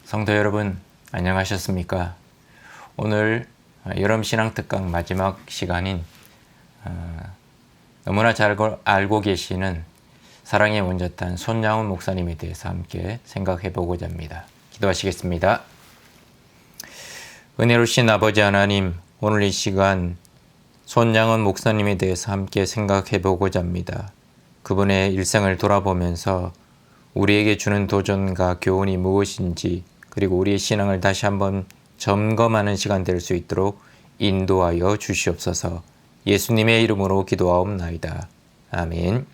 성도 여러분, 안녕하셨습니까? 오늘 여름신앙특강 마지막 시간인 너무나 잘 알고 계시는 사랑의 원자탄 손양훈 목사님에 대해서 함께 생각해 보고자 합니다. 기도하시겠습니다. 은혜로우신 아버지 하나님, 오늘 이 시간 손양훈 목사님에 대해서 함께 생각해 보고자 합니다. 그분의 일생을 돌아보면서 우리에게 주는 도전과 교훈이 무엇인지, 그리고 우리의 신앙을 다시 한번 점검하는 시간 될 수 있도록 인도하여 주시옵소서. 예수님의 이름으로 기도하옵나이다. 아멘.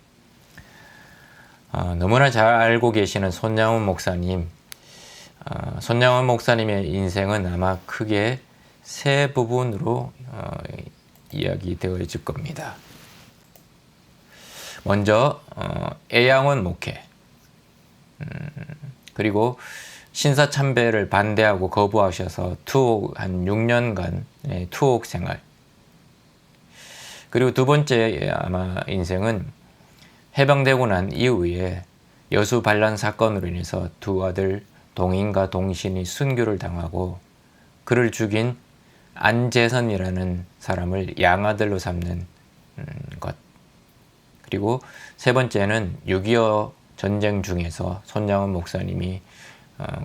너무나 잘 알고 계시는 손양훈 목사님. 손양훈 목사님의 인생은 아마 크게 세 부분으로 이야기되어질 겁니다. 먼저 애양원 목회, 그리고 신사참배를 반대하고 거부하셔서 한 6년간 투옥 생활. 그리고 두 번째 아마 인생은 해방되고 난 이후에 여수 반란 사건으로 인해서 두 아들 동인과 동신이 순교를 당하고 그를 죽인 안재선이라는 사람을 양아들로 삼는 것. 그리고 세 번째는 6.25 전쟁 중에서 손양훈 목사님이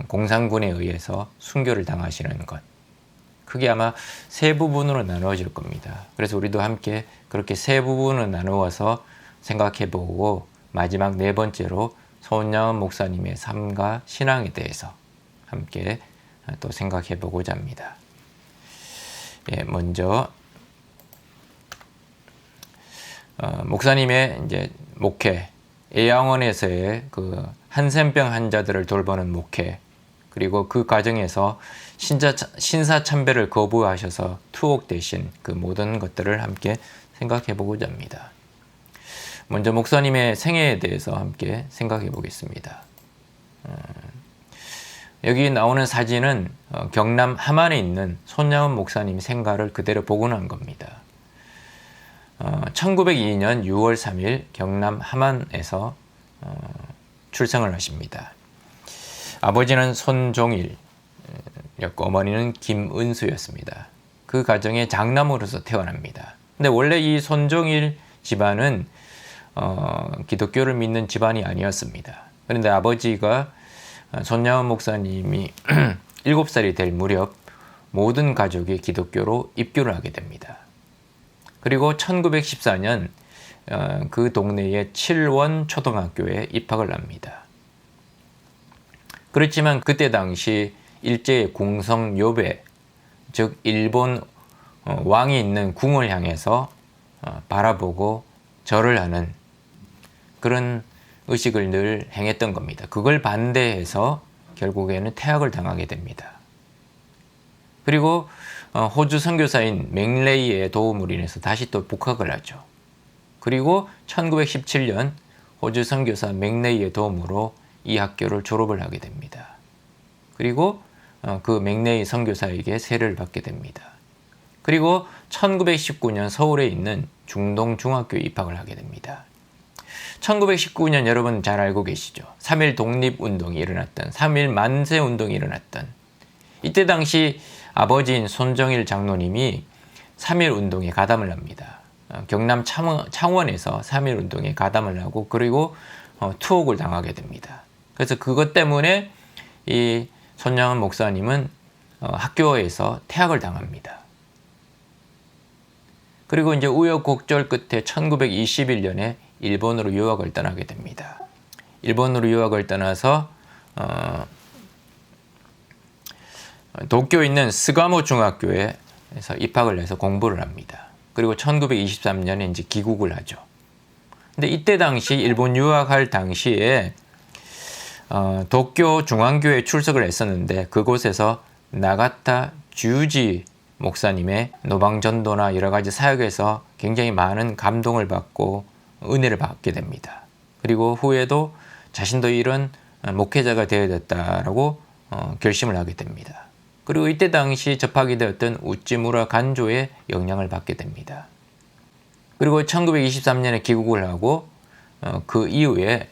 공산군에 의해서 순교를 당하시는 것. 크게 아마 세 부분으로 나누어질 겁니다. 그래서 우리도 함께 그렇게 세 부분으로 나누어서 생각해보고 마지막 네 번째로 손양훈 목사님의 삶과 신앙에 대해서 함께 또 생각해보고자 합니다. 먼저 목사님의 이제 목회, 애양원에서의 그 한센병 환자들을 돌보는 목회, 그리고 그 과정에서 신사참배를 거부하셔서 투옥되신 그 모든 것들을 함께 생각해 보고자 합니다. 먼저 목사님의 생애에 대해서 함께 생각해 보겠습니다. 여기 나오는 사진은 경남 함안에 있는 손양훈 목사님 생가를 그대로 복원한 겁니다. 1902년 6월 3일 경남 함안에서 출생을 하십니다. 아버지는 손종일이었고 어머니는 김은수였습니다. 그 가정의 장남으로서 태어납니다. 근데 원래 이 손종일 집안은 기독교를 믿는 집안이 아니었습니다. 그런데 아버지가 손양훈 목사님이 7살이 될 무렵 모든 가족이 기독교로 입교를 하게 됩니다. 그리고 1914년 그 동네의 칠원 초등학교에 입학을 합니다. 그렇지만 그때 당시 일제의 궁성 요배, 즉 일본 왕이 있는 궁을 향해서 바라보고 절을 하는 그런 의식을 늘 행했던 겁니다. 그걸 반대해서 결국에는 퇴학을 당하게 됩니다. 그리고 호주 선교사인 맥레이의 도움으로 인해서 다시 또 복학을 하죠. 그리고 1917년 호주 선교사 맥레이의 도움으로 이 학교를 졸업을 하게 됩니다. 그리고 그 맥레이 선교사에게 세례를 받게 됩니다. 그리고 1919년 서울에 있는 중동중학교에 입학을 하게 됩니다. 1919년 여러분 잘 알고 계시죠? 3.1 독립운동이 일어났던, 3.1 만세운동이 일어났던, 이때 당시 아버지인 손정일 장로님이 3.1 운동에 가담을 합니다. 경남 창원에서 3.1 운동에 가담을 하고 그리고 투옥을 당하게 됩니다. 그래서 그것 때문에 이 손양훈 목사님은 학교에서 퇴학을 당합니다. 그리고 이제 우여곡절 끝에 1921년에 일본으로 유학을 떠나게 됩니다. 일본으로 유학을 떠나서 도쿄에 있는 스가모 중학교에서 입학을 해서 공부를 합니다. 그리고 1923년에 이제 귀국을 하죠. 근데 이때 당시 일본 유학할 당시에 도쿄 중앙교회에 출석을 했었는데 그곳에서 나가타 주지 목사님의 노방전도나 여러 가지 사역에서 굉장히 많은 감동을 받고 은혜를 받게 됩니다. 그리고 후에도 자신도 이런 목회자가 되어야 됐다라고 결심을 하게 됩니다. 그리고 이때 당시 접하게 되었던 우찌무라 간조의 영향을 받게 됩니다. 그리고 1923년에 귀국을 하고 그 이후에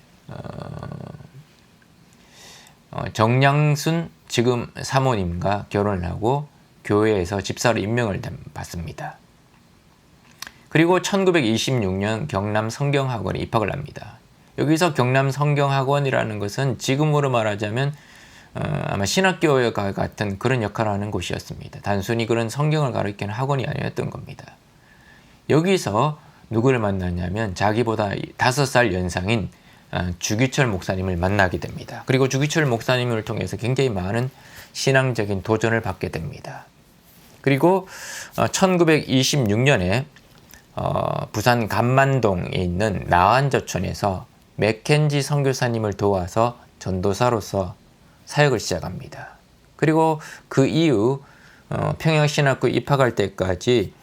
정량순 지금 사모님과 결혼을 하고 교회에서 집사로 임명을 받습니다. 그리고 1926년 경남 성경학원에 입학을 합니다. 여기서 경남 성경학원이라는 것은 지금으로 말하자면 아마 신학교와 같은 그런 역할을 하는 곳이었습니다. 단순히 그런 성경을 가르치는 학원이 아니었던 겁니다. 여기서 누구를 만났냐면 자기보다 5살 연상인 주기철 목사님을 만나게 됩니다. 그리고 주기철 목사님을 통해서 굉장히 많은 신앙적인 도전을 받게 됩니다. 그리고 1926년에 부산 감만동에 있는 나안저촌에서 맥켄지 선교사님을 도와서 전도사로서 사역을 시작합니다. 그리고 그 이후 평양신학교 입학할 때까지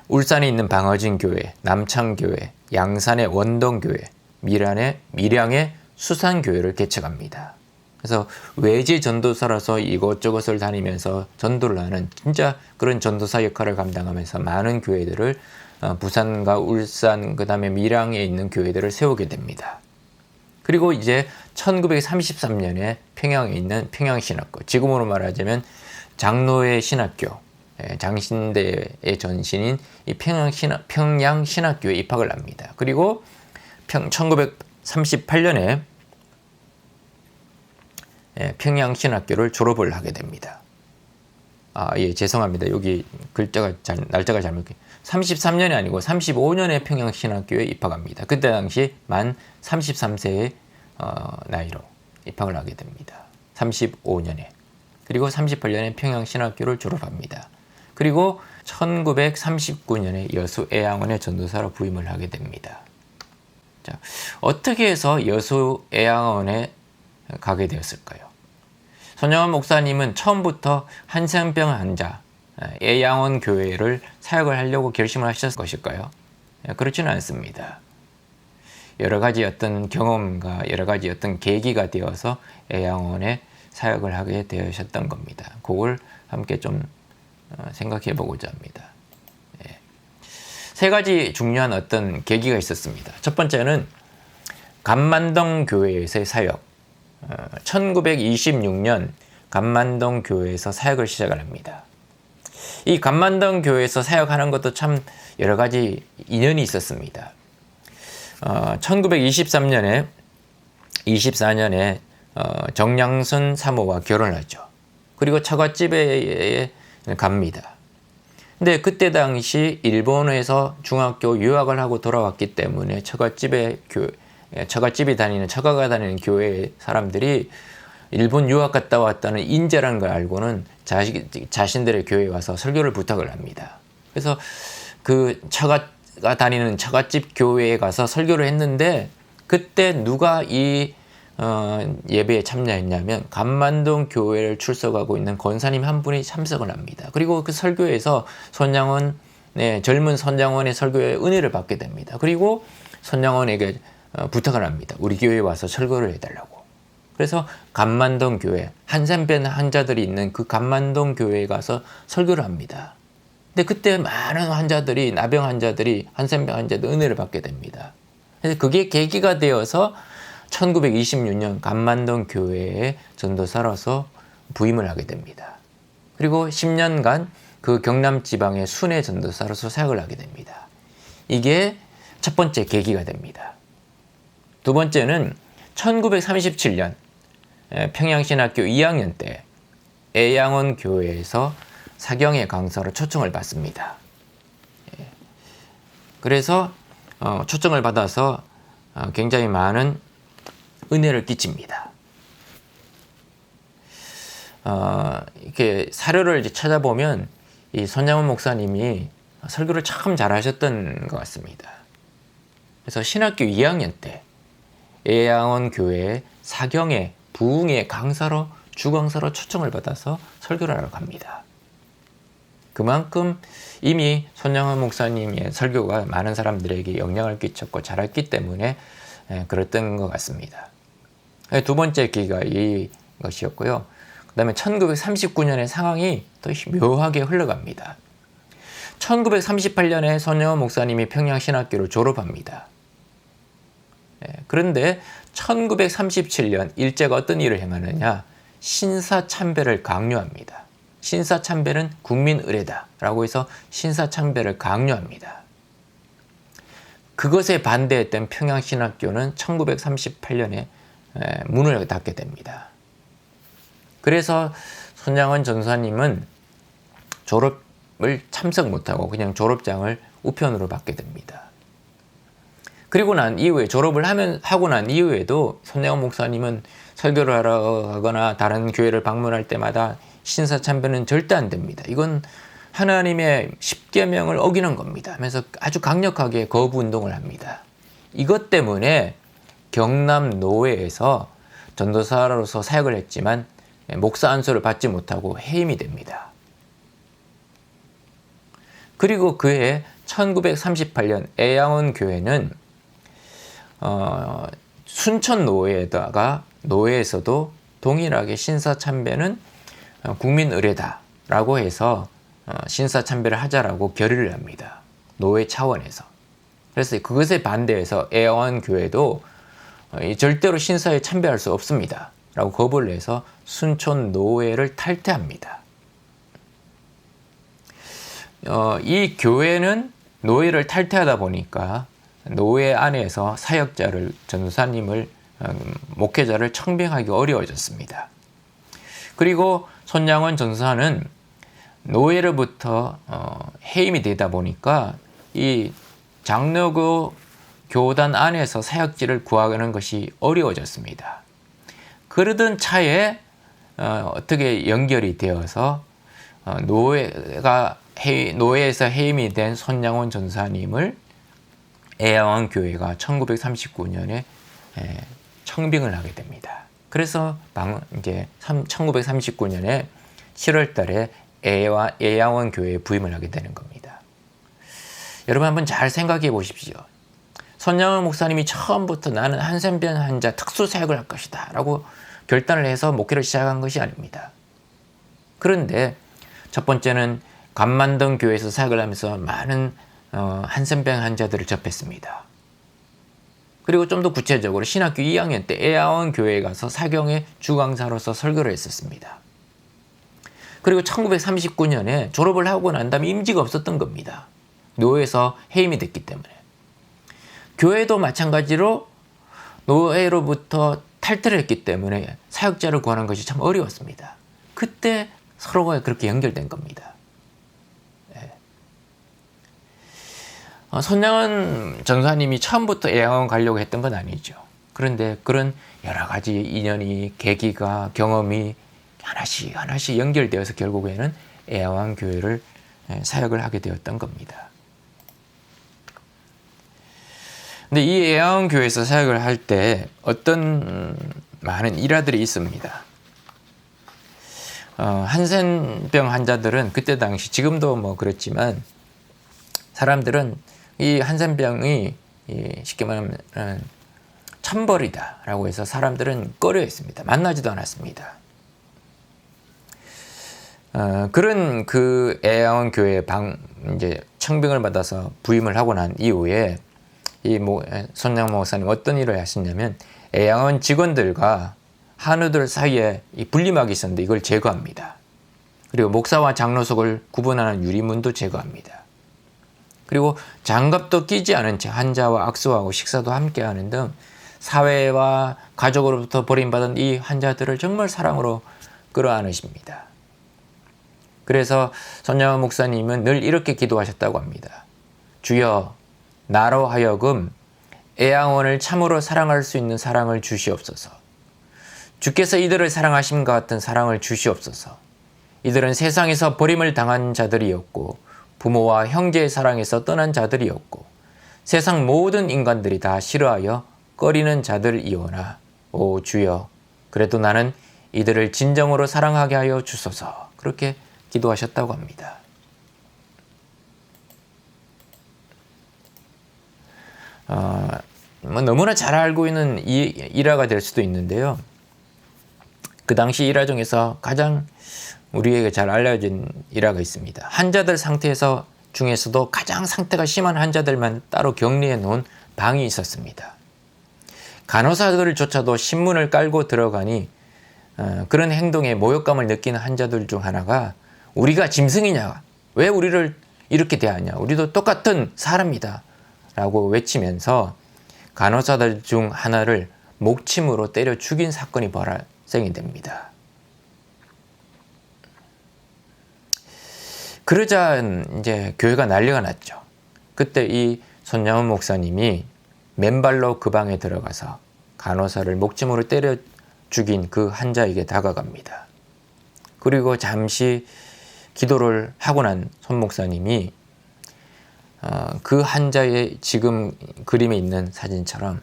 울산에 있는 방어진 교회, 남창교회, 양산의 원동교회, 밀양의 수산교회를 개척합니다. 그래서 외지 전도사로서 이것저것을 다니면서 전도를 하는 진짜 그런 전도사 역할을 감당하면서 많은 교회들을 부산과 울산 그다음에 밀양에 있는 교회들을 세우게 됩니다. 그리고 이제 1933년에 평양에 있는 평양신학교, 지금으로 말하자면 장로회 신학교, 장신대의 전신인 이 평양신학교에 입학을 합니다. 그리고 1938년에 평양신학교를 졸업을 하게 됩니다. 예, 죄송합니다. 여기 날짜가 잘못. 33년이 아니고 35년에 평양신학교에 입학합니다. 그때 당시 만 33세의 나이로 입학을 하게 됩니다. 35년에. 그리고 38년에 평양신학교를 졸업합니다. 그리고 1939년에 여수애양원의 전도사로 부임을 하게 됩니다. 자, 어떻게 해서 여수애양원에 가게 되었을까요? 손영원 목사님은 처음부터 한센병 환자, 애양원 교회를 사역을 하려고 결심을 하셨을 것일까요? 그렇지는 않습니다. 여러 가지 어떤 경험과 여러 가지 어떤 계기가 되어서 애양원에 사역을 하게 되셨던 겁니다. 그걸 함께 좀 생각해 보고자 합니다. 세 가지 중요한 어떤 계기가 있었습니다. 첫 번째는 감만동 교회에서의 사역. 1926년 감만동 교회에서 사역을 시작을 합니다. 이 감만동 교회에서 사역하는 것도 참 여러 가지 인연이 있었습니다. 1924년에 정량선 사모와 결혼을 하죠. 그리고 처갓집에 갑니다. 근데 그때 당시 일본에서 중학교 유학을 하고 돌아왔기 때문에 처갓가 다니는 교회 사람들이 일본 유학 갔다 왔다는 인재라는 걸 알고는 자신들의 교회에 와서 설교를 부탁을 합니다. 그래서 그 처가가 다니는 처갓집 교회에 가서 설교를 했는데 그때 누가 이 예배에 참여했냐면 감만동 교회를 출석하고 있는 권사님 한 분이 참석을 합니다. 그리고 그 설교에서 젊은 손장원의 설교에 은혜를 받게 됩니다. 그리고 손장원에게 부탁을 합니다. 우리 교회에 와서 설교를 해달라고. 그래서 감만동 교회, 한센병 환자들이 있는 그 감만동 교회에 가서 설교를 합니다. 근데 그때 많은 환자들이, 나병 환자들이, 한센병 환자들 은혜를 받게 됩니다. 그래서 그게 계기가 되어서 1926년 감만동 교회의 전도사로서 부임을 하게 됩니다. 그리고 10년간 그 경남 지방의 순회 전도사로서 사역을 하게 됩니다. 이게 첫 번째 계기가 됩니다. 두 번째는 1937년 평양신학교 2학년 때 애양원 교회에서 사경의 강사로 초청을 받습니다. 그래서 초청을 받아서 굉장히 많은 은혜를 끼칩니다. 이렇게 사료를 이제 찾아보면 이 손양원 목사님이 설교를 참 잘하셨던 것 같습니다. 그래서 신학교 2학년 때 애양원 교회 사경의 부흥의 강사로 주강사로 초청을 받아서 설교를 하러 갑니다. 그만큼 이미 손양원 목사님의 설교가 많은 사람들에게 영향을 끼쳤고 잘했기 때문에 그랬던 것 같습니다. 두 번째 계기가 이것이었고요. 그 다음에 1939년의 상황이 또 묘하게 흘러갑니다. 1938년에 손영원 목사님이 평양신학교를 졸업합니다. 그런데 1937년 일제가 어떤 일을 행하느냐, 신사참배를 강요합니다. 신사참배는 국민의례다 라고 해서 신사참배를 강요합니다. 그것에 반대했던 평양신학교는 1938년에 문을 닫게 됩니다. 그래서 손양원 전사님은 졸업을 참석 못하고 그냥 졸업장을 우편으로 받게 됩니다. 그리고 난 이후에 졸업을 하고 난 이후에도 손양원 목사님은 설교를 하러 가거나 다른 교회를 방문할 때마다 신사참배는 절대 안 됩니다. 이건 하나님의 십계명을 어기는 겁니다 하면서 아주 강력하게 거부 운동을 합니다. 이것 때문에 경남 노회에서 전도사로서 사역을 했지만 목사 안수를 받지 못하고 해임이 됩니다. 그리고 그해 1938년 애양원 교회는 순천 노회에서도 동일하게 신사참배는 국민의례다라고 해서 신사참배를 하자라고 결의를 합니다. 노회 차원에서. 그래서 그것에 반대해서 애양원 교회도 절대로 신사에 참배할 수 없습니다 라고 거부를 해서 순천 노회를 탈퇴합니다. 이 교회는 노회를 탈퇴하다 보니까 노회 안에서 사역자를, 전도사님을, 목회자를 청빙하기 어려워졌습니다. 그리고 손양원 전사는 노회로부터 해임이 되다 보니까 이 장로교 교단 안에서 사역지를 구하는 것이 어려워졌습니다. 그러던 차에 어떻게 연결이 되어서 노회에서 해임이 된 손양원 전사님을 애양원 교회가 1939년에 청빙을 하게 됩니다. 그래서 이제 1939년에 7월 달에 애양원 교회에 부임을 하게 되는 겁니다. 여러분 한번 잘 생각해 보십시오. 손양원 목사님이 처음부터 나는 한센병 환자 특수 사역을 할 것이다 라고 결단을 해서 목회를 시작한 것이 아닙니다. 그런데 첫 번째는 감만동 교회에서 사역을 하면서 많은 한센병 환자들을 접했습니다. 그리고 좀 더 구체적으로 신학교 2학년 때 애양원 교회에 가서 사경의 주강사로서 설교를 했었습니다. 그리고 1939년에 졸업을 하고 난 다음에 임지가 없었던 겁니다. 노회에서 해임이 됐기 때문에. 교회도 마찬가지로 노회로부터 탈퇴를 했기 때문에 사역자를 구하는 것이 참 어려웠습니다. 그때 서로가 그렇게 연결된 겁니다. 손양원 전사님이 처음부터 애양원 가려고 했던 건 아니죠. 그런데 그런 여러 가지 인연이, 계기가, 경험이 하나씩 연결되어서 결국에는 애양원 교회를 사역을 하게 되었던 겁니다. 근데 이 애양원 교회에서 사역을 할 때 어떤 많은 일화들이 있습니다. 한센병 환자들은 그때 당시, 지금도 뭐 그렇지만 사람들은 이 한센병이 쉽게 말하면 천벌이다라고 해서 사람들은 꺼려했습니다. 만나지도 않았습니다. 그런 그 애양원 교회에 이제 청빙을 받아서 부임을 하고 난 이후에 손양원 목사님 어떤 일을 하셨냐면 애양원 직원들과 한우들 사이에 이 분리막이 있었는데 이걸 제거합니다. 그리고 목사와 장로석을 구분하는 유리문도 제거합니다. 그리고 장갑도 끼지 않은 채 환자와 악수하고 식사도 함께 하는 등 사회와 가족으로부터 버림받은 이 환자들을 정말 사랑으로 끌어안으십니다. 그래서 손양원 목사님은 늘 이렇게 기도하셨다고 합니다. 주여, 나로 하여금 애양원을 참으로 사랑할 수 있는 사랑을 주시옵소서. 주께서 이들을 사랑하심과 같은 사랑을 주시옵소서. 이들은 세상에서 버림을 당한 자들이었고 부모와 형제의 사랑에서 떠난 자들이었고 세상 모든 인간들이 다 싫어하여 꺼리는 자들이오나 오 주여, 그래도 나는 이들을 진정으로 사랑하게 하여 주소서. 그렇게 기도하셨다고 합니다. 너무나 잘 알고 있는 일화가 될 수도 있는데요. 그 당시 일화 중에서 가장 우리에게 잘 알려진 일화가 있습니다. 환자들 상태에서 중에서도 가장 상태가 심한 환자들만 따로 격리해 놓은 방이 있었습니다. 간호사들조차도 신문을 깔고 들어가니 그런 행동에 모욕감을 느끼는 환자들 중 하나가 우리가 짐승이냐? 왜 우리를 이렇게 대하냐? 우리도 똑같은 사람이다. 라고 외치면서 간호사들 중 하나를 목침으로 때려 죽인 사건이 발생이 됩니다. 그러자 이제 교회가 난리가 났죠. 그때 이 손양원 목사님이 맨발로 그 방에 들어가서 간호사를 목침으로 때려 죽인 그 환자에게 다가갑니다. 그리고 잠시 기도를 하고 난 손 목사님이 그 환자의 지금 그림에 있는 사진처럼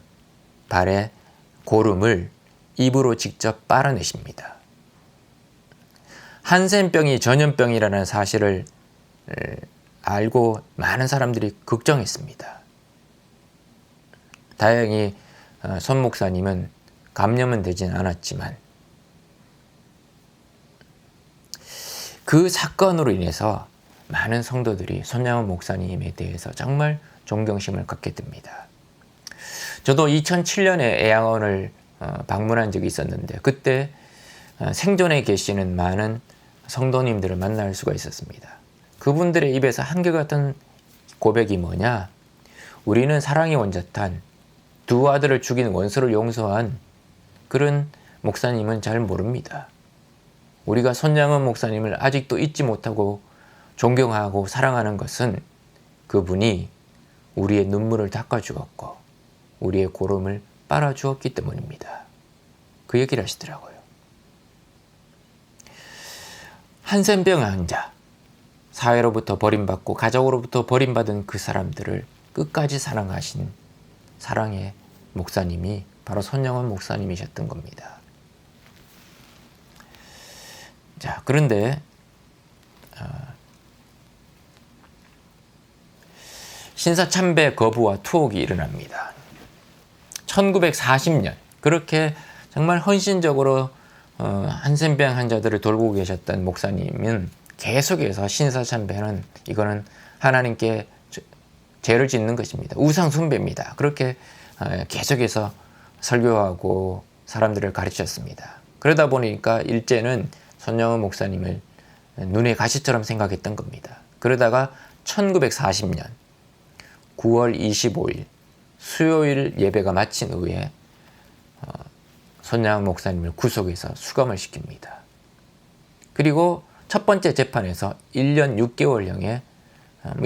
발에 고름을 입으로 직접 빨아내십니다. 한센병이 전염병이라는 사실을 알고 많은 사람들이 걱정했습니다. 다행히 손 목사님은 감염은 되진 않았지만 그 사건으로 인해서 많은 성도들이 손양원 목사님에 대해서 정말 존경심을 갖게 됩니다. 저도 2007년에 애양원을 방문한 적이 있었는데 그때 생존에 계시는 많은 성도님들을 만날 수가 있었습니다. 그분들의 입에서 한결같은 고백이 뭐냐? 우리는 사랑의 원자탄, 두 아들을 죽인 원수를 용서한 그런 목사님은 잘 모릅니다. 우리가 손양원 목사님을 아직도 잊지 못하고 존경하고 사랑하는 것은 그분이 우리의 눈물을 닦아주었고 우리의 고름을 빨아주었기 때문입니다. 그 얘기를 하시더라고요. 한센병 환자, 사회로부터 버림받고 가족으로부터 버림받은 그 사람들을 끝까지 사랑하신 사랑의 목사님이 바로 손양원 목사님이셨던 겁니다. 자, 그런데 신사참배 거부와 투옥이 일어납니다. 1940년 그렇게 정말 헌신적으로 한센병 환자들을 돌보고 계셨던 목사님은 계속해서 신사참배는 이거는 하나님께 죄를 짓는 것입니다. 우상 숭배입니다. 그렇게 계속해서 설교하고 사람들을 가르쳤습니다. 그러다 보니까 일제는 손양원 목사님을 눈의 가시처럼 생각했던 겁니다. 그러다가 1940년 9월 25일 수요일 예배가 마친 후에 손양원 목사님을 구속해서 수감을 시킵니다. 그리고 첫 번째 재판에서 1년 6개월형의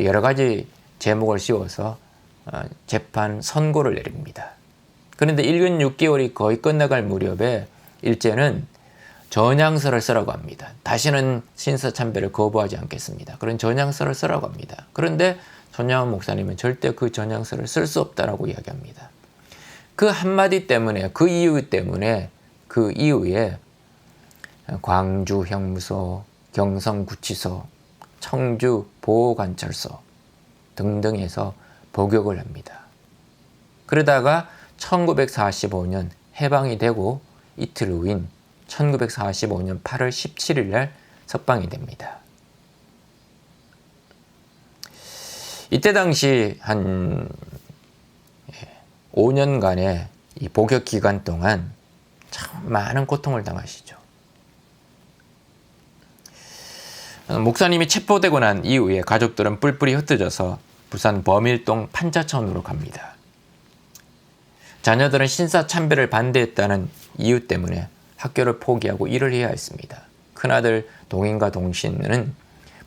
여러 가지 제목을 씌워서 재판 선고를 내립니다. 그런데 1년 6개월이 거의 끝나갈 무렵에 일제는 전향서를 쓰라고 합니다. 다시는 신사참배를 거부하지 않겠습니다. 그런 전향서를 쓰라고 합니다. 그런데 손양원 목사님은 절대 그 전향서를 쓸 수 없다라고 이야기합니다. 그 한마디 때문에, 그 이유 때문에 그 이후에 광주 형무소, 경성구치소, 청주 보호관찰소 등등에서 복역을 합니다. 그러다가 1945년 해방이 되고 이틀 후인 1945년 8월 17일 날 석방이 됩니다. 이때 당시 한 5년간의 이 복역 기간 동안 참 많은 고통을 당하시죠. 목사님이 체포되고 난 이후에 가족들은 뿔뿔이 흩어져서 부산 범일동 판자촌으로 갑니다. 자녀들은 신사참배를 반대했다는 이유 때문에 학교를 포기하고 일을 해야 했습니다. 큰아들 동인과 동신은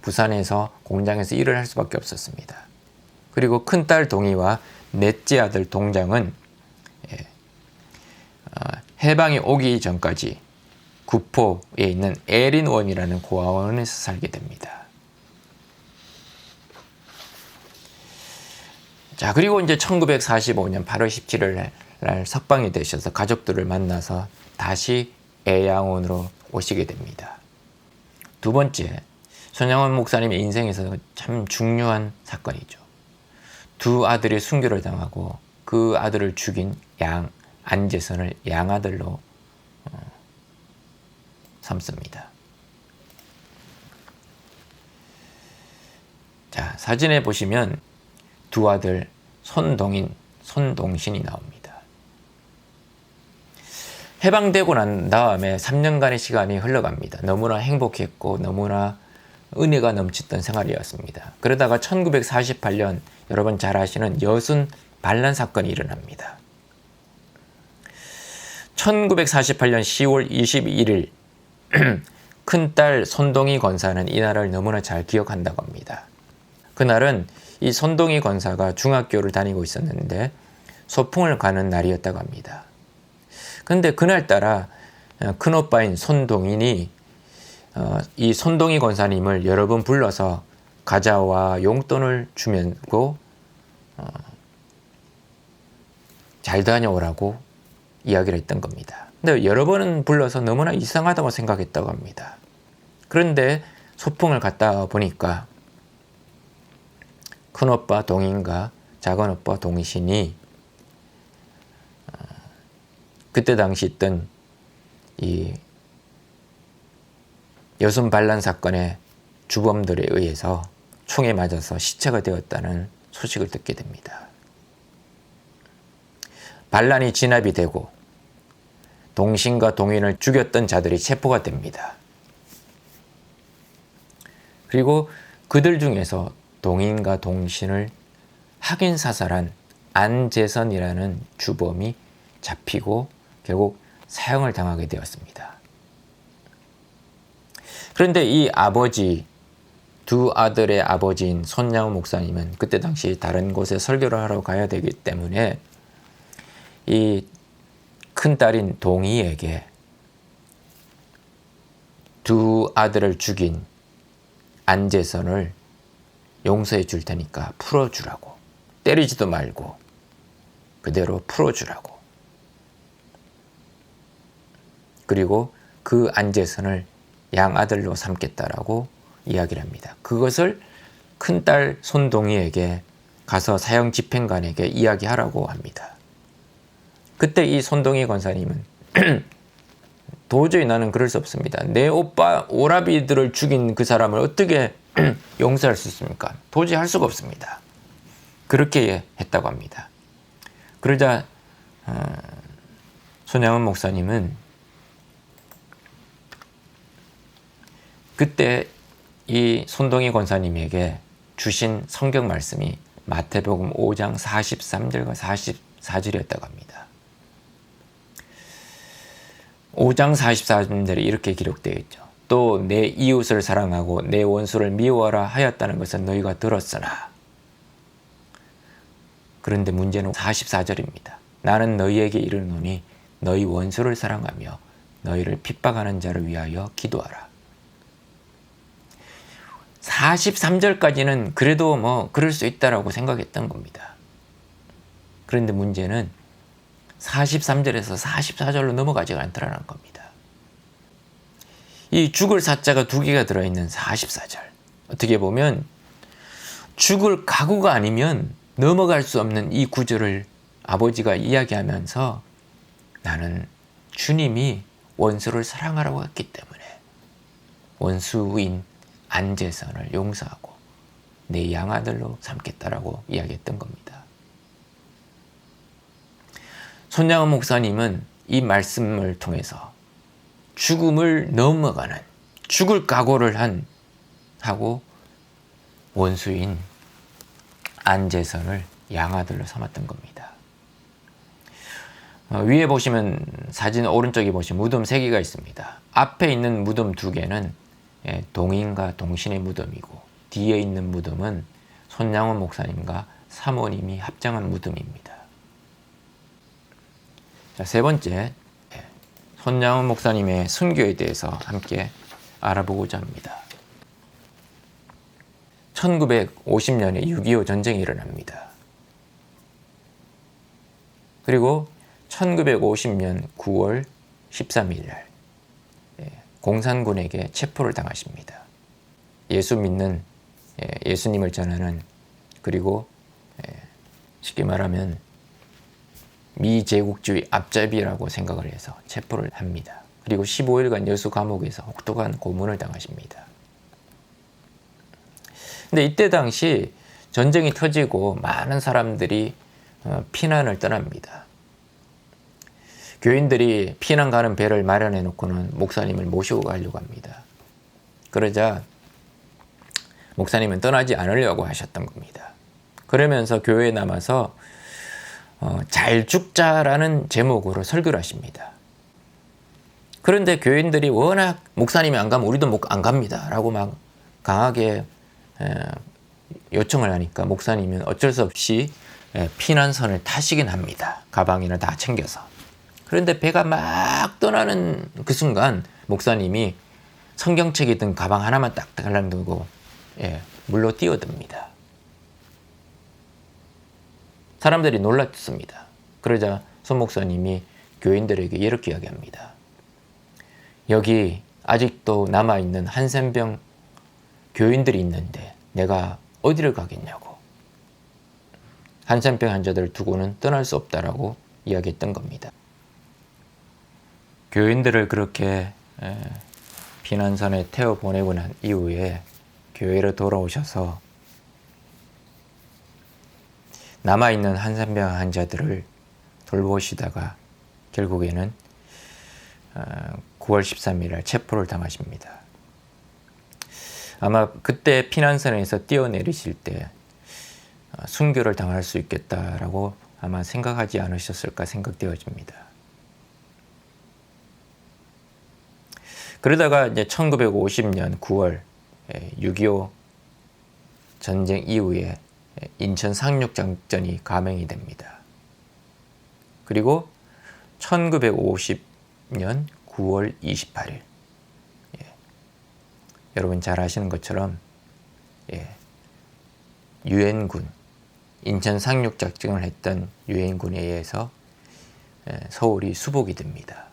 부산에서 공장에서 일을 할 수밖에 없었습니다. 그리고 큰딸 동희와 넷째 아들 동장은 해방이 오기 전까지 구포에 있는 에린원이라는 고아원에서 살게 됩니다. 자, 그리고 이제 1945년 8월 17일 날 석방이 되셔서 가족들을 만나서 다시 애양원으로 오시게 됩니다. 두 번째, 손양원 목사님의 인생에서 참 중요한 사건이죠. 두 아들이 순교를 당하고 그 아들을 죽인 안재선을 양아들로 삼습니다. 자, 사진에 보시면 두 아들 손동인, 손동신이 나옵니다. 해방되고 난 다음에 3년간의 시간이 흘러갑니다. 너무나 행복했고 너무나 은혜가 넘쳤던 생활이었습니다. 그러다가 1948년 여러분 잘 아시는 여순 반란 사건이 일어납니다. 1948년 10월 21일 큰딸 손동희 권사는 이날을 너무나 잘 기억한다고 합니다. 그날은 이 손동희 권사가 중학교를 다니고 있었는데 소풍을 가는 날이었다고 합니다. 그런데 그날따라 큰오빠인 손동인이 이 손동희 권사님을 여러 번 불러서 과자와 용돈을 주면서 잘 다녀오라고 이야기를 했던 겁니다. 근데 여러 번은 불러서 너무나 이상하다고 생각했다고 합니다. 그런데 소풍을 갔다 보니까 큰오빠 동인과 작은오빠 동신이 그때 당시 있던 이 여순 반란 사건의 주범들에 의해서 총에 맞아서 시체가 되었다는 소식을 듣게 됩니다. 반란이 진압이 되고 동신과 동인을 죽였던 자들이 체포가 됩니다. 그리고 그들 중에서 동인과 동신을 학인 사살한 안재선이라는 주범이 잡히고 결국 사형을 당하게 되었습니다. 그런데 이 아버지, 두 아들의 아버지인 손양호 목사님은 그때 당시 다른 곳에 설교를 하러 가야 되기 때문에 이 큰딸인 동희에게 두 아들을 죽인 안재선을 용서해 줄 테니까 풀어주라고, 때리지도 말고 그대로 풀어주라고, 그리고 그 안재선을 양아들로 삼겠다라고 이야기를 합니다. 그것을 큰딸 손동희에게 가서 사형 집행관에게 이야기하라고 합니다. 그때 이 손동희 권사님은 도저히 나는 그럴 수 없습니다. 내 오빠 오라비들을 죽인 그 사람을 어떻게 용서할 수 있습니까? 도저히 할 수가 없습니다. 그렇게 했다고 합니다. 그러자 손양원 목사님은 그때 이 손동희 권사님에게 주신 성경 말씀이 마태복음 5장 43절과 44절이었다고 합니다. 5장 44절에 이렇게 기록되어 있죠. 또 내 이웃을 사랑하고 내 원수를 미워하라 하였다는 것은 너희가 들었으나, 그런데 문제는 44절입니다. 나는 너희에게 이르노니 너희 원수를 사랑하며 너희를 핍박하는 자를 위하여 기도하라. 43절까지는 그래도 뭐 그럴 수 있다라고 생각했던 겁니다. 그런데 문제는 43절에서 44절로 넘어가지가 않더라는 겁니다. 이 죽을 사자가 두 개가 들어있는 44절. 어떻게 보면 죽을 각오가 아니면 넘어갈 수 없는 이 구절을 아버지가 이야기하면서 나는 주님이 원수를 사랑하라고 했기 때문에 원수인 안재선을 용서하고 내 양아들로 삼겠다라고 이야기했던 겁니다. 손양원 목사님은 이 말씀을 통해서 죽음을 넘어가는, 죽을 각오를 하고 원수인 안재선을 양아들로 삼았던 겁니다. 위에 보시면 사진 오른쪽에 보시면 무덤 3개가 있습니다. 앞에 있는 무덤 2개는 동인과 동신의 무덤이고 뒤에 있는 무덤은 손양원 목사님과 사모님이 합장한 무덤입니다. 자, 세 번째, 손양원 목사님의 순교에 대해서 함께 알아보고자 합니다. 1950년에 6.25 전쟁이 일어납니다. 그리고 1950년 9월 13일 날 공산군에게 체포를 당하십니다. 예수 믿는, 예수님을 전하는, 그리고 쉽게 말하면 미제국주의 앞잡이라고 생각을 해서 체포를 합니다. 그리고 15일간 여수 감옥에서 혹독한 고문을 당하십니다. 근데 이때 당시 전쟁이 터지고 많은 사람들이 피난을 떠납니다. 교인들이 피난 가는 배를 마련해 놓고는 목사님을 모시고 가려고 합니다. 그러자 목사님은 떠나지 않으려고 하셨던 겁니다. 그러면서 교회에 남아서 잘 죽자라는 제목으로 설교를 하십니다. 그런데 교인들이 워낙 목사님이 안 가면 우리도 안 갑니다 라고 막 강하게 요청을 하니까 목사님은 어쩔 수 없이 피난선을 타시긴 합니다. 가방이나 다 챙겨서. 그런데 배가 막 떠나는 그 순간 목사님이 성경책이 든 가방 하나만 딱 달라두고 물로 뛰어듭니다. 사람들이 놀랐습니다. 그러자 손 목사님이 교인들에게 이렇게 이야기합니다. 여기 아직도 남아있는 한센병 교인들이 있는데 내가 어디를 가겠냐고. 한센병 환자들을 두고는 떠날 수 없다라고 이야기했던 겁니다. 교인들을 그렇게 피난선에 태워 보내고 난 이후에 교회로 돌아오셔서 남아있는 한센병 환자들을 돌보시다가 결국에는 9월 13일 날 체포를 당하십니다. 아마 그때 피난선에서 뛰어내리실 때 순교를 당할 수 있겠다라고 아마 생각하지 않으셨을까 생각되어집니다. 그러다가 이제 1950년 9월 6.25 전쟁 이후에 인천 상륙작전이 감행이 됩니다. 그리고 1950년 9월 28일 여러분 잘 아시는 것처럼 유엔군 인천 상륙작전을 했던 유엔군에 의해서 서울이 수복이 됩니다.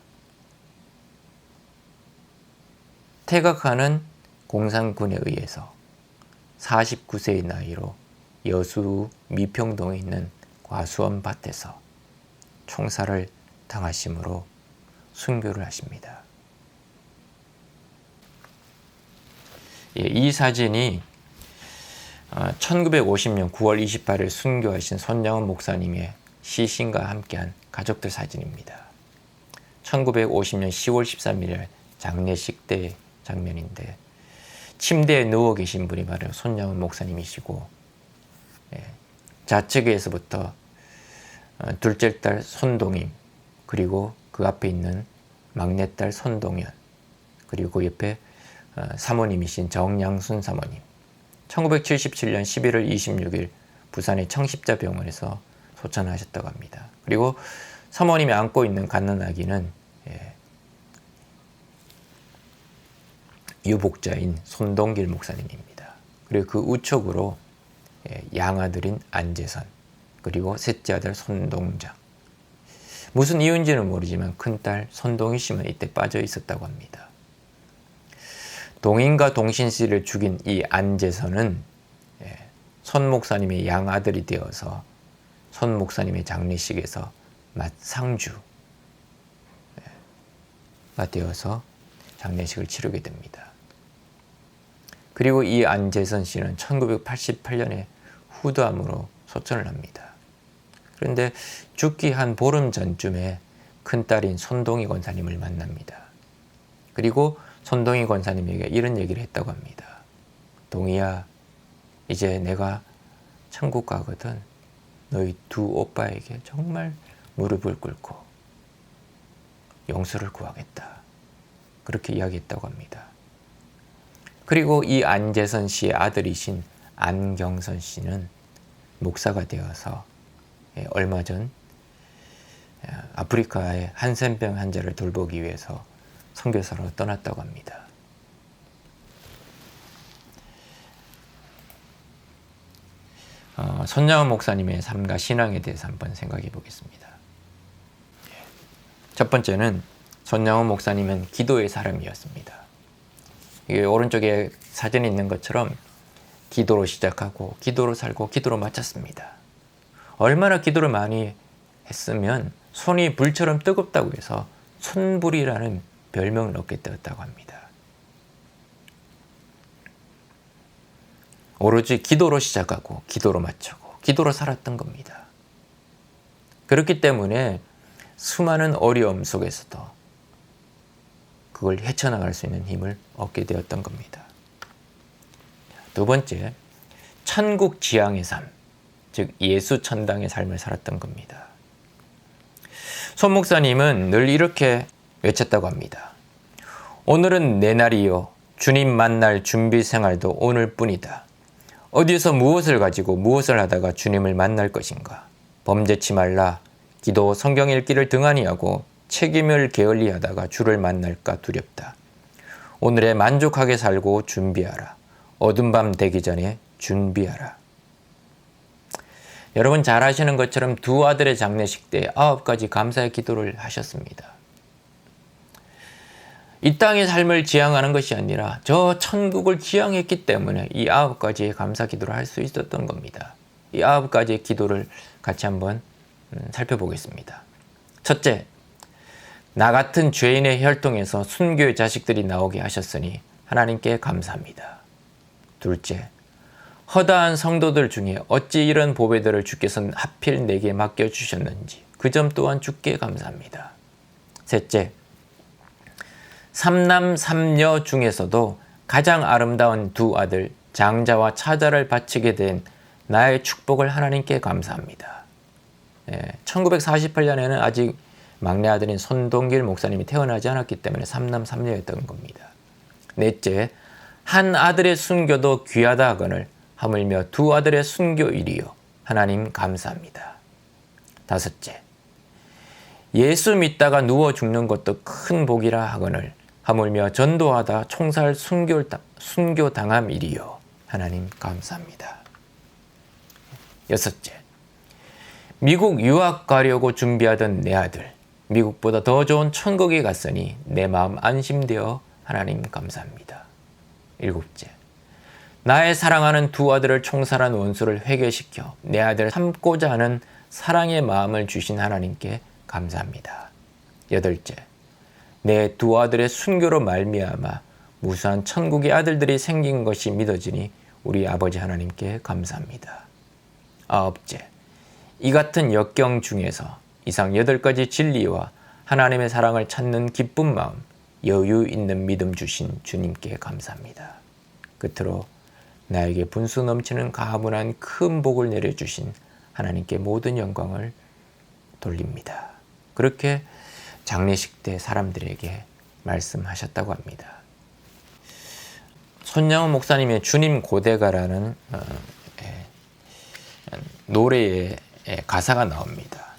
퇴각하는 공산군에 의해서 49세의 나이로 여수 미평동에 있는 과수원 밭에서 총살을 당하심으로 순교를 하십니다. 이 사진이 1950년 9월 28일 순교하신 손양원 목사님의 시신과 함께한 가족들 사진입니다. 1950년 10월 13일 장례식 때 장면인데 침대에 누워 계신 분이 바로 손양원 목사님이시고 좌측에서부터 둘째 딸 손동임, 그리고 그 앞에 있는 막내딸 손동연, 그리고 옆에 사모님이신 정양순 사모님. 1977년 11월 26일 부산의 청십자병원에서 소천하셨다고 합니다. 그리고 사모님이 안고 있는 갓난아기는 유복자인 손동길 목사님입니다. 그리고 그 우측으로 양아들인 안재선, 그리고 셋째 아들 손동장. 무슨 이유인지는 모르지만 큰딸 손동희 씨만 이때 빠져 있었다고 합니다. 동인과 동신 씨를 죽인 이 안재선은 손 목사님의 양아들이 되어서 손 목사님의 장례식에서 상주가 되어서 장례식을 치르게 됩니다. 그리고 이 안재선 씨는 1988년에 후두암으로 소천을 합니다. 그런데 죽기 한 보름 전쯤에 큰딸인 손동희 권사님을 만납니다. 그리고 손동희 권사님에게 이런 얘기를 했다고 합니다. 동희야, 이제 내가 천국 가거든. 너희 두 오빠에게 정말 무릎을 꿇고 용서를 구하겠다. 그렇게 이야기했다고 합니다. 그리고 이 안재선 씨의 아들이신 안경선 씨는 목사가 되어서 얼마 전 아프리카의 한센병 환자를 돌보기 위해서 선교사로 떠났다고 합니다. 손양원 목사님의 삶과 신앙에 대해서 한번 생각해 보겠습니다. 첫 번째는 손양원 목사님은 기도의 사람이었습니다. 이게 오른쪽에 사진이 있는 것처럼 기도로 시작하고 기도로 살고 기도로 마쳤습니다. 얼마나 기도를 많이 했으면 손이 불처럼 뜨겁다고 해서 손불이라는 별명을 얻게 되었다고 합니다. 오로지 기도로 시작하고 기도로 마치고 기도로 살았던 겁니다. 그렇기 때문에 수많은 어려움 속에서도 그걸 헤쳐나갈 수 있는 힘을 얻게 되었던 겁니다. 두 번째, 천국 지향의 삶, 즉 예수 천당의 삶을 살았던 겁니다. 손 목사님은 늘 이렇게 외쳤다고 합니다. 오늘은 내 날이요. 주님 만날 준비 생활도 오늘뿐이다. 어디서 무엇을 가지고 무엇을 하다가 주님을 만날 것인가. 범죄치 말라. 기도 성경 읽기를 등한히 하고 책임을 게을리 하다가 주를 만날까 두렵다. 오늘에 만족하게 살고 준비하라. 어두운 밤 되기 전에 준비하라. 여러분 잘 아시는 것처럼 두 아들의 장례식 때 9가지 감사의 기도를 하셨습니다. 이 땅의 삶을 지향하는 것이 아니라 저 천국을 지향했기 때문에 이 9가지의 감사 기도를 할 수 있었던 겁니다. 이 9가지의 기도를 같이 한번 살펴보겠습니다. 첫째, 나 같은 죄인의 혈통에서 순교의 자식들이 나오게 하셨으니 하나님께 감사합니다. 둘째, 허다한 성도들 중에 어찌 이런 보배들을 주께서 하필 내게 맡겨주셨는지 그 점 또한 주께 감사합니다. 셋째, 삼남 삼녀 중에서도 가장 아름다운 두 아들 장자와 차자를 바치게 된 나의 축복을 하나님께 감사합니다. 1948년에는 아직 막내 아들인 손동길 목사님이 태어나지 않았기 때문에 삼남 삼녀였던 겁니다. 넷째, 한 아들의 순교도 귀하다 하거늘 하물며 두 아들의 순교일이요 하나님 감사합니다. 다섯째, 예수 믿다가 누워 죽는 것도 큰 복이라 하거늘 하물며 전도하다 총살 순교당함이리요 하나님 감사합니다. 여섯째, 미국 유학 가려고 준비하던 내 아들 미국보다 더 좋은 천국에 갔으니 내 마음 안심되어 하나님 감사합니다. 일곱째, 나의 사랑하는 두 아들을 총살한 원수를 회개시켜 내 아들을 삼고자 하는 사랑의 마음을 주신 하나님께 감사합니다. 여덟째, 내 두 아들의 순교로 말미암아 무수한 천국의 아들들이 생긴 것이 믿어지니 우리 아버지 하나님께 감사합니다. 아홉째, 이 같은 역경 중에서 이상 8가지 진리와 하나님의 사랑을 찾는 기쁜 마음, 여유 있는 믿음 주신 주님께 감사합니다. 끝으로 나에게 분수 넘치는 가문한 큰 복을 내려주신 하나님께 모든 영광을 돌립니다. 그렇게 장례식 때 사람들에게 말씀하셨다고 합니다. 손양원 목사님의 주님 고대가라는 노래의 가사가 나옵니다.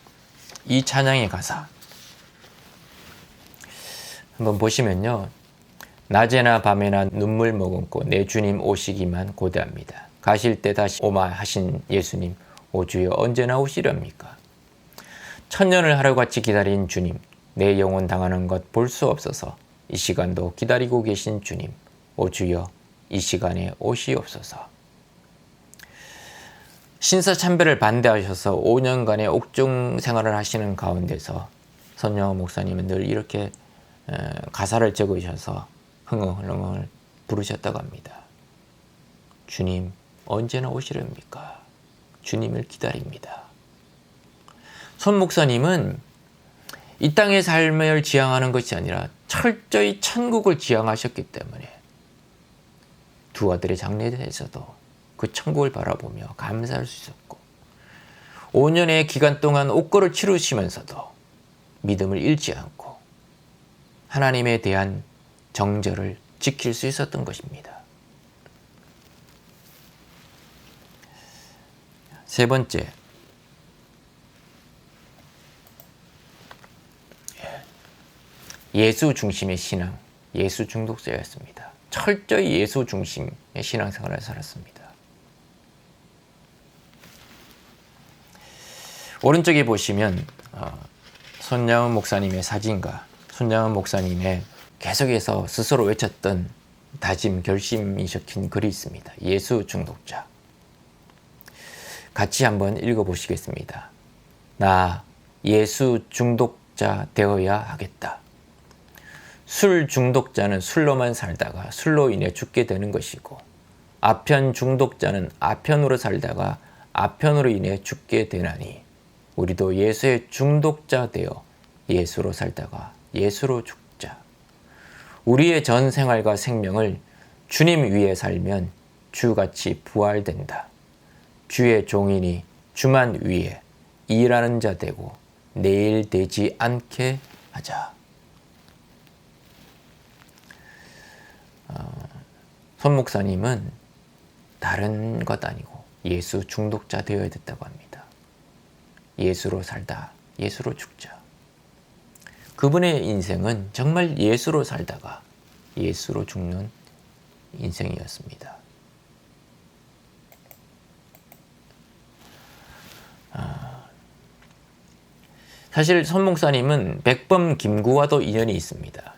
이 찬양의 가사 한번 보시면요. 낮에나 밤에나 눈물 머금고 내 주님 오시기만 고대합니다. 가실 때 다시 오마 하신 예수님, 오 주여 언제나 오시렵니까? 천년을 하루같이 기다린 주님, 내 영혼 당하는 것 볼 수 없어서 이 시간도 기다리고 계신 주님, 오 주여 이 시간에 오시옵소서. 신사참배를 반대하셔서 5년간의 옥중 생활을 하시는 가운데서 손양원 목사님은 늘 이렇게 가사를 적으셔서 흥얼흥얼 부르셨다고 합니다. 주님 언제나 오시렵니까? 주님을 기다립니다. 손 목사님은 이 땅의 삶을 지향하는 것이 아니라 철저히 천국을 지향하셨기 때문에 두 아들의 장례에서도 그 천국을 바라보며 감사할 수 있었고 5년의 기간 동안 옥고를 치르시면서도 믿음을 잃지 않고 하나님에 대한 정절을 지킬 수 있었던 것입니다. 세 번째, 예수 중심의 신앙, 예수 중독자였습니다. 철저히 예수 중심의 신앙생활을 살았습니다. 오른쪽에 보시면 손양원 목사님의 사진과 손양원 목사님의 계속해서 스스로 외쳤던 다짐, 결심이 적힌 글이 있습니다. 예수 중독자. 같이 한번 읽어보시겠습니다. 나 예수 중독자 되어야 하겠다. 술 중독자는 술로만 살다가 술로 인해 죽게 되는 것이고 아편 중독자는 아편으로 살다가 아편으로 인해 죽게 되나니 우리도 예수의 중독자 되어 예수로 살다가 예수로 죽자. 우리의 전 생활과 생명을 주님 위에 살면 주같이 부활된다. 주의 종이니 주만 위에 일하는 자 되고 내일 되지 않게 하자. 손 목사님은 다른 것 아니고 예수 중독자 되어야 됐다고 합니다. 예수로 살다 예수로 죽자. 그분의 인생은 정말 예수로 살다가 예수로 죽는 인생이었습니다. 사실 손 목사님은 백범 김구와도 인연이 있습니다.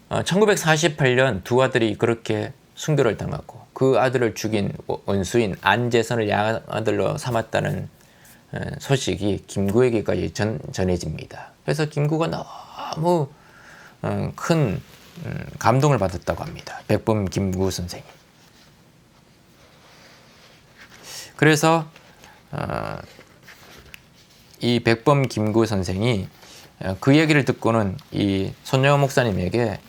1948년 두 아들이 그렇게 순교를 당하고 그 아들을 죽인 원수인 안재선을 양아들로 삼았다는 소식이 김구에게까지 전해집니다. 그래서 김구가 너무 큰 감동을 받았다고 합니다. 백범 김구 선생이. 그래서 이 백범 김구 선생이 그 얘기를 듣고는 이 손영원 목사님에게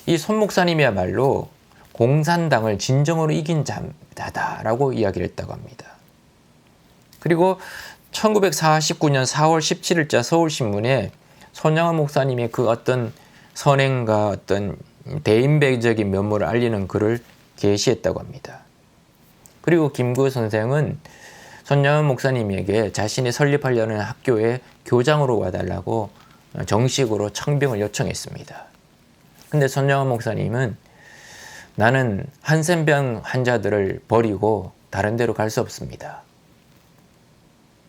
이 손 목사님이야말로 공산당을 진정으로 이긴 자다라고 이야기를 했다고 합니다. 그리고 1949년 4월 17일자 서울신문에 손영원 목사님의 그 어떤 선행과 어떤 대인배적인 면모를 알리는 글을 게시했다고 합니다. 그리고 김구 선생은 손영원 목사님에게 자신이 설립하려는 학교에 교장으로 와달라고 정식으로 청빙을 요청했습니다. 근데 손영원 목사님은 나는 한센병 환자들을 버리고 다른 데로 갈 수 없습니다.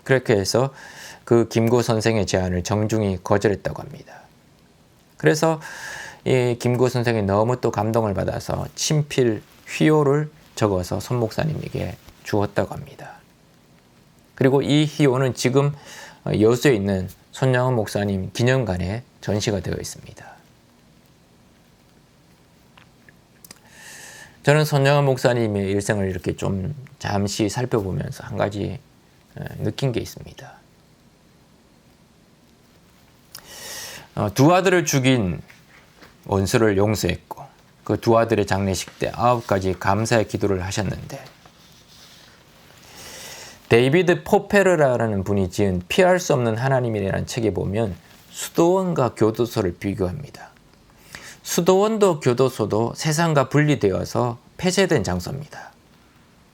그렇게 해서 그 김구 선생의 제안을 정중히 거절했다고 합니다. 그래서 이 김구 선생이 너무 또 감동을 받아서 친필 휘호를 적어서 손 목사님에게 주었다고 합니다. 그리고 이 휘호는 지금 여수에 있는 손영원 목사님 기념관에 전시가 되어 있습니다. 저는 손영원 목사님의 일생을 이렇게 좀 잠시 살펴보면서 한 가지 느낀 게 있습니다. 두 아들을 죽인 원수를 용서했고 그 두 아들의 장례식 때 9가지 감사의 기도를 하셨는데 데이비드 포페르라는 분이 지은 피할 수 없는 하나님이라는 책에 보면 수도원과 교도소를 비교합니다. 수도원도 교도소도 세상과 분리되어서 폐쇄된 장소입니다.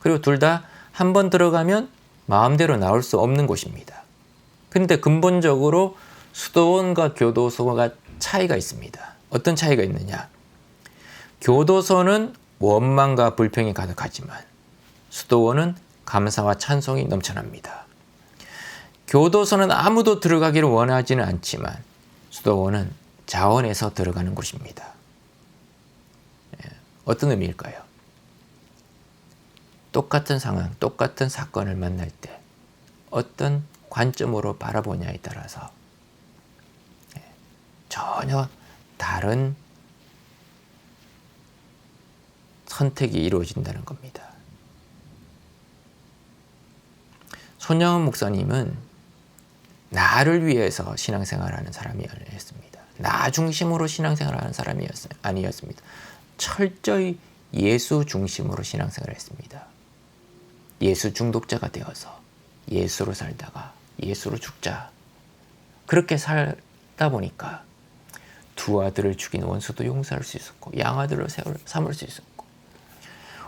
그리고 둘 다 한 번 들어가면 마음대로 나올 수 없는 곳입니다. 그런데 근본적으로 수도원과 교도소가 차이가 있습니다. 어떤 차이가 있느냐? 교도소는 원망과 불평이 가득하지만 수도원은 감사와 찬송이 넘쳐납니다. 교도소는 아무도 들어가기를 원하지는 않지만 수도원은 자원해서 들어가는 곳입니다. 어떤 의미일까요? 똑같은 상황, 똑같은 사건을 만날 때 어떤 관점으로 바라보냐에 따라서 전혀 다른 선택이 이루어진다는 겁니다. 손영원 목사님은 나를 위해서 신앙생활하는 사람이 아니었습니다. 나 중심으로 신앙생활하는 사람이 아니었습니다. 철저히 예수 중심으로 신앙생활을 했습니다. 예수 중독자가 되어서 예수로 살다가 예수로 죽자. 그렇게 살다 보니까 두 아들을 죽인 원수도 용서할 수 있었고 양아들을 삼을 수 있었고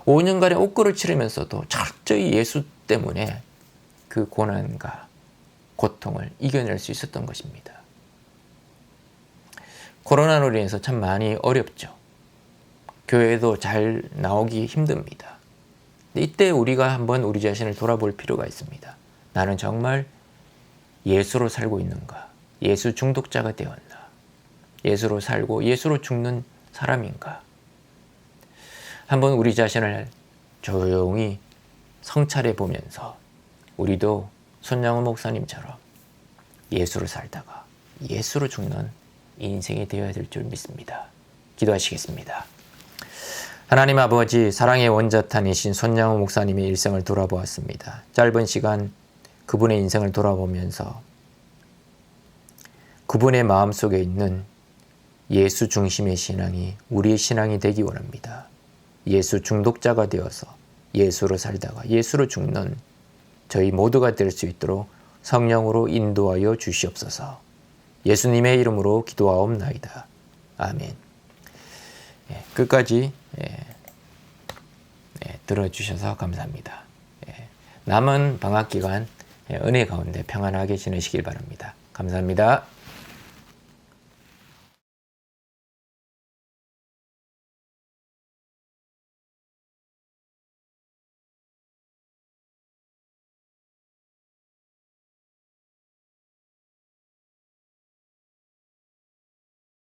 5년간의 옥고를 치르면서도 철저히 예수 때문에 그 고난과 고통을 이겨낼 수 있었던 것입니다. 코로나로 인해서 참 많이 어렵죠. 교회도 잘 나오기 힘듭니다. 이때 우리가 한번 우리 자신을 돌아볼 필요가 있습니다. 나는 정말 예수로 살고 있는가? 예수 중독자가 되었나? 예수로 살고 예수로 죽는 사람인가? 한번 우리 자신을 조용히 성찰해 보면서 우리도 손영원 목사님처럼 예수로 살다가 예수로 죽는 인생이 되어야 될 줄 믿습니다. 기도하시겠습니다. 하나님 아버지, 사랑의 원자탄이신 손영원 목사님의 일생을 돌아보았습니다. 짧은 시간 그분의 인생을 돌아보면서 그분의 마음속에 있는 예수 중심의 신앙이 우리의 신앙이 되기 원합니다. 예수 중독자가 되어서 예수로 살다가 예수로 죽는 저희 모두가 될 수 있도록 성령으로 인도하여 주시옵소서. 예수님의 이름으로 기도하옵나이다. 아멘. 끝까지 들어주셔서 감사합니다. 남은 방학 기간 은혜 가운데 평안하게 지내시길 바랍니다. 감사합니다.